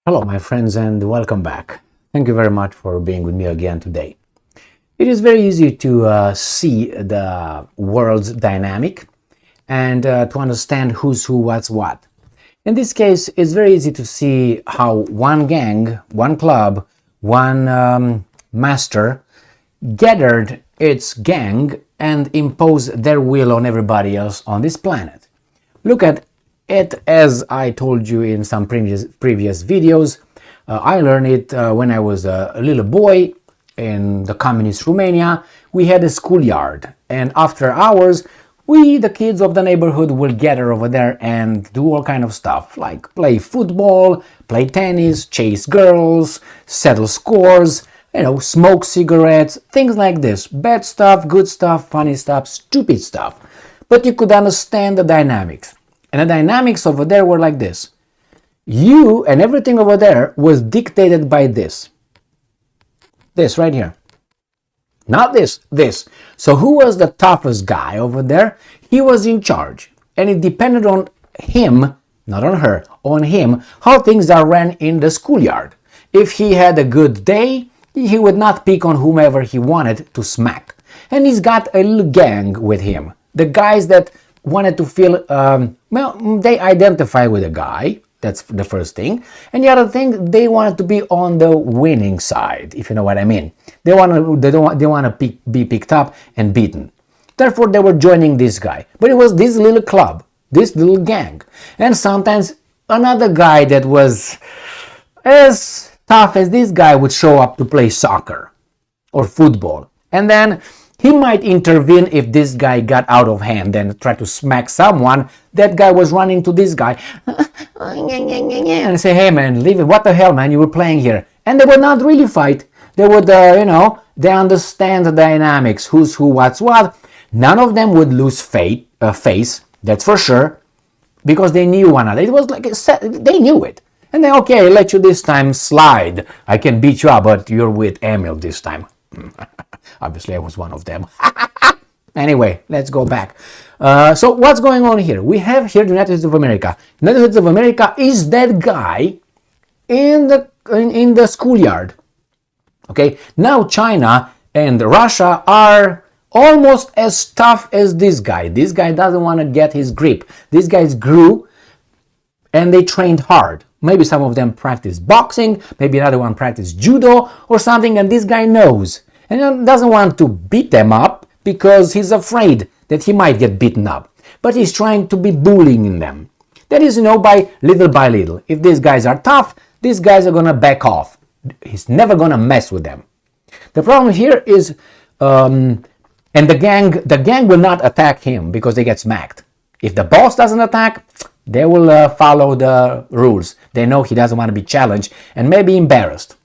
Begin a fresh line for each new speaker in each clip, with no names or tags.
Hello, my friends, and welcome back. Thank you very much for being with me again today. It is very easy to see the world's dynamic and to understand who's who, what's what. In this case, it's very easy to see how one gang, one club, one master gathered its gang and imposed their will on everybody else on this planet. Look at it, as I told you in some previous videos. I learned it when I was a little boy in the communist Romania. We had a schoolyard, and after hours we, the kids of the neighborhood, will gather over there and do all kind of stuff, like play football, play tennis, chase girls, settle scores, smoke cigarettes, things like this. Bad stuff, good stuff, funny stuff, stupid stuff. But you could understand the dynamics. And the dynamics over there were like this. You and everything over there was dictated by this. This right here. Not this, this. So who was the toughest guy over there? He was in charge. And it depended on him, not on her, on him, how things are ran in the schoolyard. If he had a good day, he would not pick on whomever he wanted to smack. And he's got a little gang with him. The guys that wanted to feel, they identify with a guy. That's the first thing. And the other thing, they wanted to be on the winning side, if you know what I mean. They want to be picked up and beaten. Therefore, they were joining this guy. But it was this little club, this little gang. And sometimes another guy that was as tough as this guy would show up to play soccer or football. And then he might intervene if this guy got out of hand and try to smack someone. That guy was running to this guy and say, "Hey man, leave it. What the hell, man? You were playing here." And they would not really fight. They would, they understand the dynamics, who's who, what's what. None of them would lose face, that's for sure, because they knew one another. It was like they knew it. And then, okay, I let you this time slide. I can beat you up, but you're with Emil this time. Obviously, I was one of them. Anyway, let's go back. So what's going on here? We have here the United States of America. The United States of America is that guy in the schoolyard. Okay, now China and Russia are almost as tough as this guy. This guy doesn't want to get his grip. These guys grew and they trained hard. Maybe some of them practice boxing, maybe another one practice judo or something, and this guy knows. And doesn't want to beat them up because he's afraid that he might get beaten up. But he's trying to be bullying them. That is, by little. If these guys are tough, these guys are going to back off. He's never going to mess with them. The problem here is, and the gang will not attack him because they get smacked. If the boss doesn't attack, they will follow the rules. They know he doesn't want to be challenged and maybe embarrassed.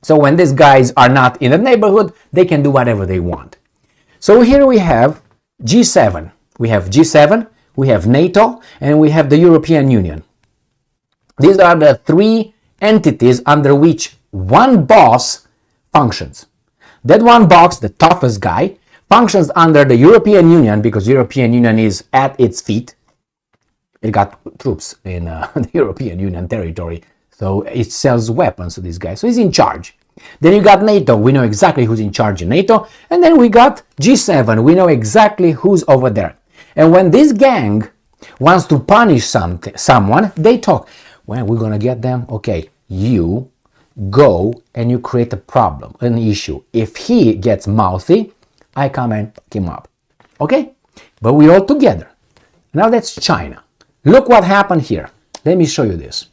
So when these guys are not in the neighborhood, they can do whatever they want. So here we have G7. We have G7, we have NATO, and we have the European Union. These are the three entities under which one boss functions. That one boss, the toughest guy, functions under the European Union because European Union is at its feet. It got troops in the European Union territory, so it sells weapons to this guy. So he's in charge. Then you got NATO. We know exactly who's in charge in NATO. And then we got G7. We know exactly who's over there. And when this gang wants to punish someone, they talk. Well, we're going to get them. Okay, you go and you create a problem, an issue. If he gets mouthy, I come and pick him up. Okay? But we're all together. Now that's China. Look what happened here. Let me show you this.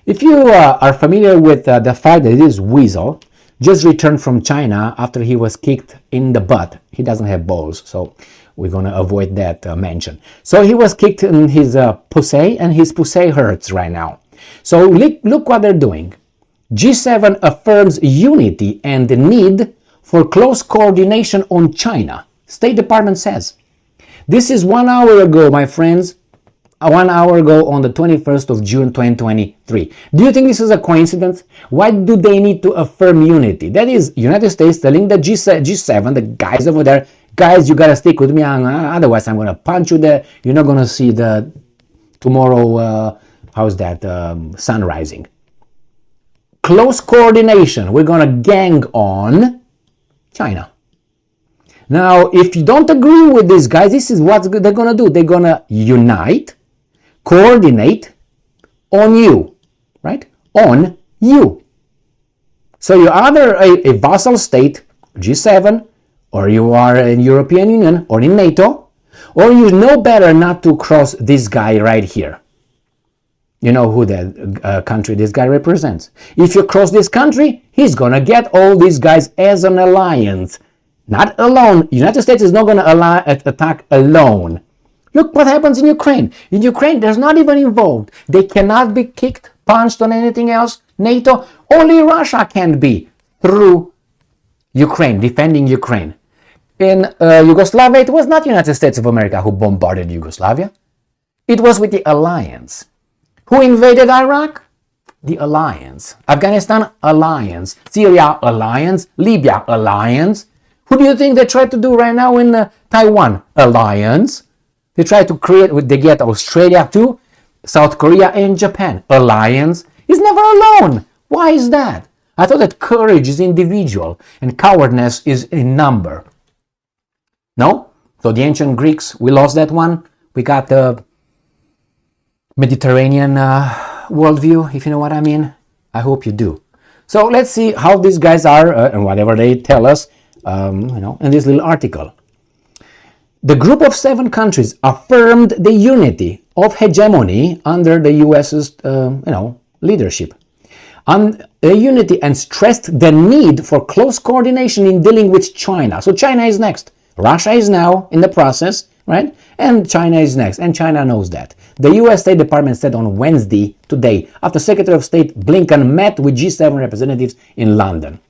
If you are familiar with the fact that this Weasel just returned from China after he was kicked in the butt. He doesn't have balls, so we're going to avoid that mention. So he was kicked in his pussy, and his pussy hurts right now. So look what they're doing. G7 affirms unity and the need for close coordination on China. State Department says. This is 1 hour ago, my friends. 1 hour ago on the 21st of June 2023. Do you think this is a coincidence? Why do they need to affirm unity? That is United States telling the G7, the guys over there, guys, you gotta stick with me, otherwise I'm gonna punch you there. You're not gonna see the tomorrow, sun rising. close coordination. We're going to gang on China. Now, if you don't agree with these guys, this is what they're going to do. They're going to unite, coordinate on you, right? On you. So you're either a vassal state, G7, or you are in European Union or in NATO, or you know better not to cross this guy right here. You know who the country this guy represents. If you cross this country, he's going to get all these guys as an alliance. Not alone. United States is not going to attack alone. Look what happens in Ukraine. In Ukraine, they're not even involved. They cannot be kicked, punched, on anything else. NATO, only Russia can be through Ukraine, defending Ukraine. In Yugoslavia, it was not United States of America who bombarded Yugoslavia. It was with the alliance. Who invaded Iraq? The alliance. Afghanistan, alliance. Syria, alliance. Libya, alliance. Who do you think they try to do right now in Taiwan? Alliance. They try to create, they get Australia too, South Korea and Japan. Alliance. He's never alone. Why is that? I thought that courage is individual and cowardness is in number. No? So the ancient Greeks, we lost that one. We got the Mediterranean worldview, if you know what I mean. I hope you do. So let's see how these guys are and whatever they tell us, in this little article. The group of 7 countries affirmed the unity of hegemony under the US's, leadership. Unity and stressed the need for close coordination in dealing with China. So China is next. Russia is now in the process, right? And China is next. And China knows that. The US State Department said on Wednesday, today, after Secretary of State Blinken met with G7 representatives in London.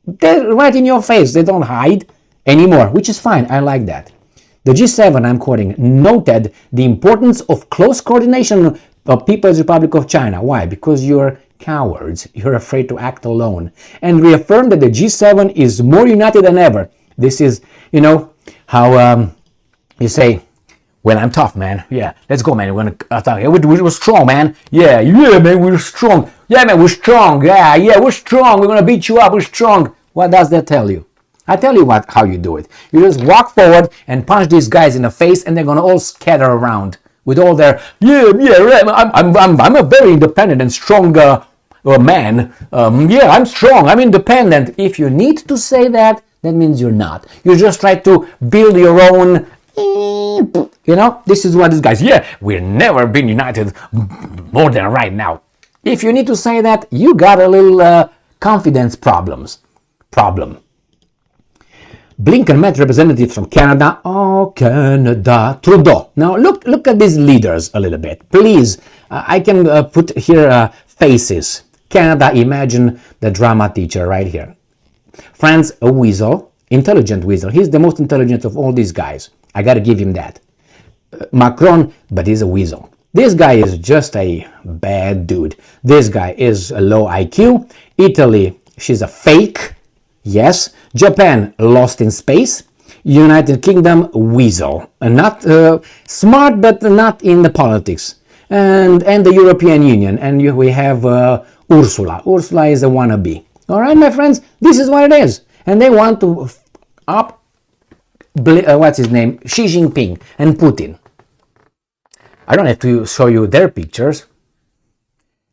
They're right in your face. They don't hide anymore, which is fine. I like that. The G7, I'm quoting, noted the importance of close coordination of People's Republic of China. Why? Because you're cowards. You're afraid to act alone. And reaffirmed that the G7 is more united than ever. This is, how you say, well, I'm tough, man. Yeah, let's go, man. We're going to attack. We're strong, man. Yeah, man, we're strong. Yeah, man, we're strong. Yeah, we're strong. We're going to beat you up. We're strong. What does that tell you? I tell you how you do it. You just walk forward and punch these guys in the face, and they're gonna all scatter around with all their right. I'm a very independent and strong man. I'm strong. I'm independent. If you need to say that, that means you're not. You just try to build your own. This is what these guys. Yeah, we've never been united more than right now. If you need to say that, you got a little confidence problem. Blinken met representatives from Canada. Oh, Canada. Trudeau. Now, look at these leaders a little bit. Please, I can put here faces. Canada, imagine the drama teacher right here. France, a weasel. Intelligent weasel. He's the most intelligent of all these guys. I got to give him that. Macron, but he's a weasel. This guy is just a bad dude. This guy is a low IQ. Italy, she's a fake. Yes. Japan, lost in space. United Kingdom, weasel. Not smart, but not in the politics. And the European Union. And we have Ursula. Ursula is a wannabe. All right, my friends, this is what it is. And they want to what's his name? Xi Jinping and Putin. I don't have to show you their pictures.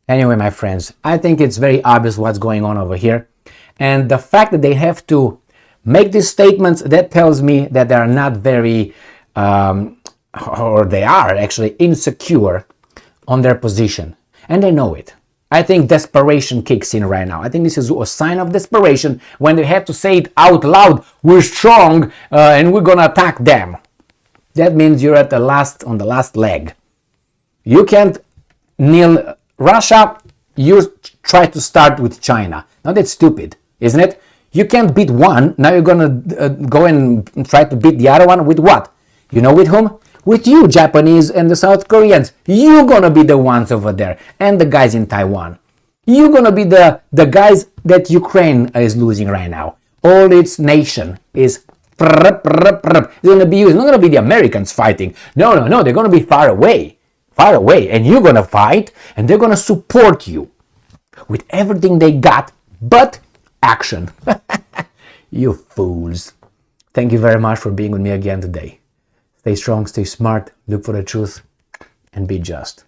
Anyway, my friends, I think it's very obvious what's going on over here. And the fact that they have to make these statements, that tells me that they are not very, or they are actually insecure on their position. And they know it. I think desperation kicks in right now. I think this is a sign of desperation when they have to say it out loud. We're strong and we're going to attack them. That means you're on the last leg. You can't kneel Russia. You try to start with China. Now that's stupid, isn't it? You can't beat one. Now you're going to go and try to beat the other one with what? You know with whom? With you, Japanese and the South Koreans. You're going to be the ones over there. And the guys in Taiwan. You're going to be the guys that Ukraine is losing right now. All its nation is it's going to be you. It's not going to be the Americans fighting. No. They're going to be far away. And you're going to fight. And they're going to support you. with everything they got but action. You fools. Thank you very much for being with me again today. Stay strong, stay smart, look for the truth, and be just.